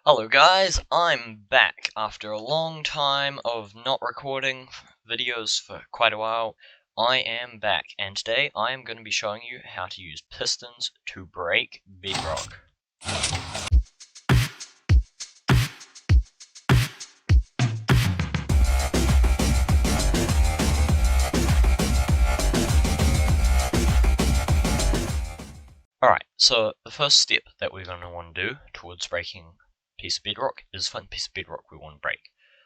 Hello guys, I'm back after a long time of not recording videos for quite a while. I am back, and today I am going to be showing you how to use pistons to break bedrock. Alright, so the first step that we're going to want to do towards breaking a piece of bedrock is find the piece of bedrock we want to break.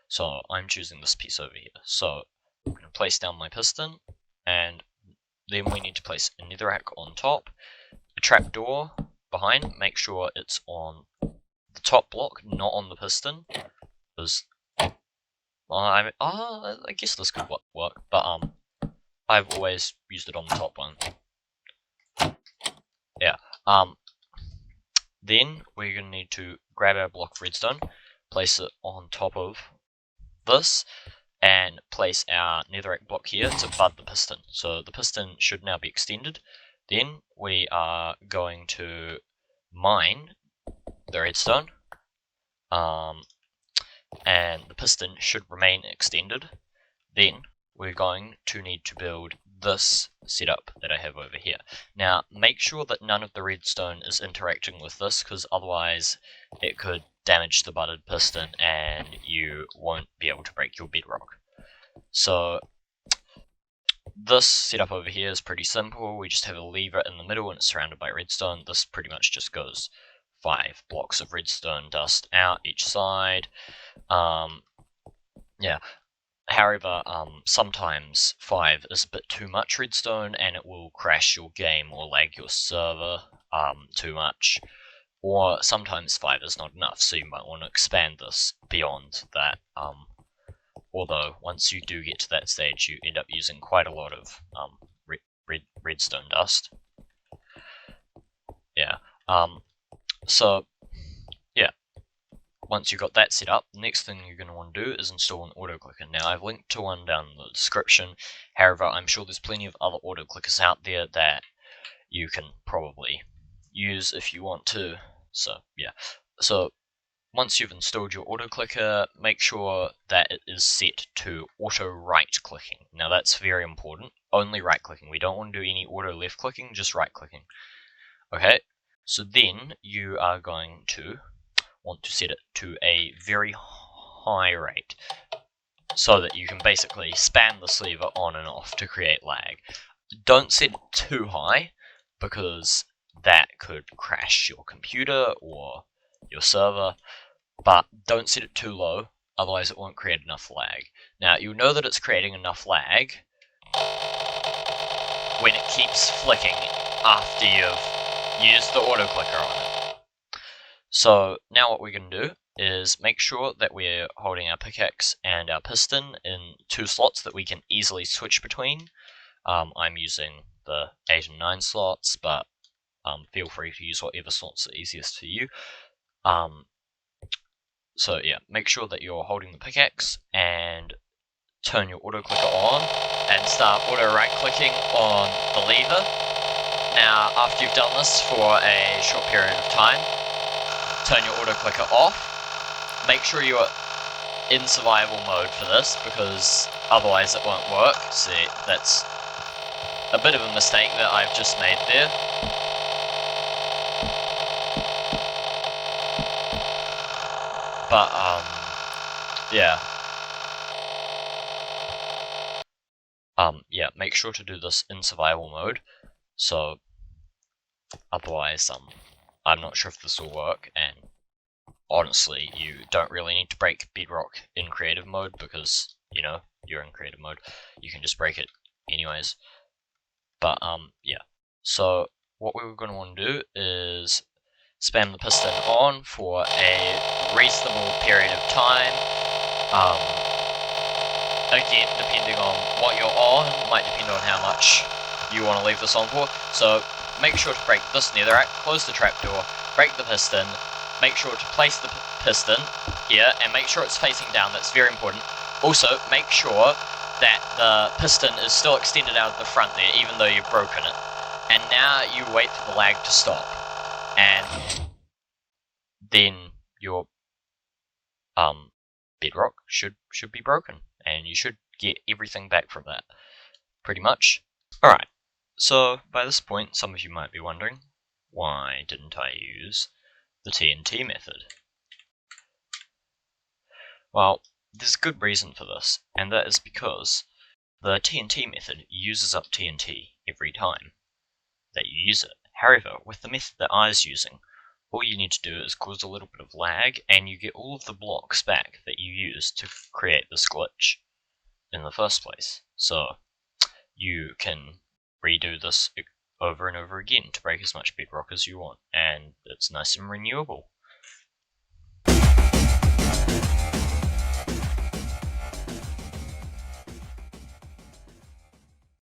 So I'm choosing this piece over here. So I'm going to place down my piston, and then we need to place a netherrack on top, a trapdoor behind. Make sure it's on the top block, not on the piston, because I guess this could work, but I've always used it on the top one. Yeah. Then we're gonna need to grab our block of redstone, place it on top of this, and place our netherrack block here to bud the piston. So the piston should now be extended. Then we are going to mine the redstone, and the piston should remain extended. Then we're going to need to build this setup that I have over here. Now make sure that none of the redstone is interacting with this, because otherwise it could damage the budded piston and you won't be able to break your bedrock. So this setup over here is pretty simple. We just have a lever in the middle and it's surrounded by redstone. This pretty much just goes 5 blocks of redstone dust out each side. Yeah. However, sometimes 5 is a bit too much redstone and it will crash your game or lag your server too much. Or sometimes 5 is not enough, so you might want to expand this beyond that. Although, once you do get to that stage, you end up using quite a lot of redstone dust. Yeah. So, yeah. Once you've got that set up, the next thing you're going to want to do is install an auto clicker. Now, I've linked to one down in the description. However, I'm sure there's plenty of other auto clickers out there that you can probably use if you want to. So, yeah. So, once you've installed your auto clicker, make sure that it is set to auto right clicking. Now, that's very important. Only right clicking. We don't want to do any auto left clicking, just right clicking. Okay, so then you are going to want to set it to a very high rate so that you can basically spam the lever on and off to create lag. Don't set it too high, because that could crash your computer or your server, but don't set it too low, otherwise it won't create enough lag. Now, you'll know that it's creating enough lag when it keeps flicking after you've used the auto clicker on it. So now what we're going to do is make sure that we're holding our pickaxe and our piston in 2 slots that we can easily switch between. I'm using the 8 and 9 slots, but feel free to use whatever slots are easiest for you. So yeah, make sure that you're holding the pickaxe and turn your auto clicker on and start auto right clicking on the lever. Now, after you've done this for a short period of time, turn your auto clicker off. Make sure you're in survival mode for this, because otherwise it won't work. See, that's a bit of a mistake that I've just made there. But, yeah. Yeah, make sure to do this in survival mode. So, otherwise, I'm not sure if this will work, and honestly, you don't really need to break bedrock in creative mode, because, you know, you're in creative mode. You can just break it anyways. But, yeah. So, what we're going to want to do is spam the piston on for a reasonable period of time. Again, depending on what you're on, might depend on how much you want to leave this on for. So, make sure to break this netherrack, close the trapdoor, break the piston, make sure to place the piston here, and make sure it's facing down. That's very important. Also, make sure that the piston is still extended out of the front there, even though you've broken it. And now you wait for the lag to stop, and then your bedrock should be broken, and you should get everything back from that, pretty much. Alright, so by this point some of you might be wondering, why didn't I use the TNT method? Well, there's a good reason for this, and that is because the TNT method uses up TNT every time that you use it. However, with the method that I was using, all you need to do is cause a little bit of lag, and you get all of the blocks back that you used to create this glitch in the first place. So you can redo this over and over again to break as much bedrock as you want, and it's nice and renewable.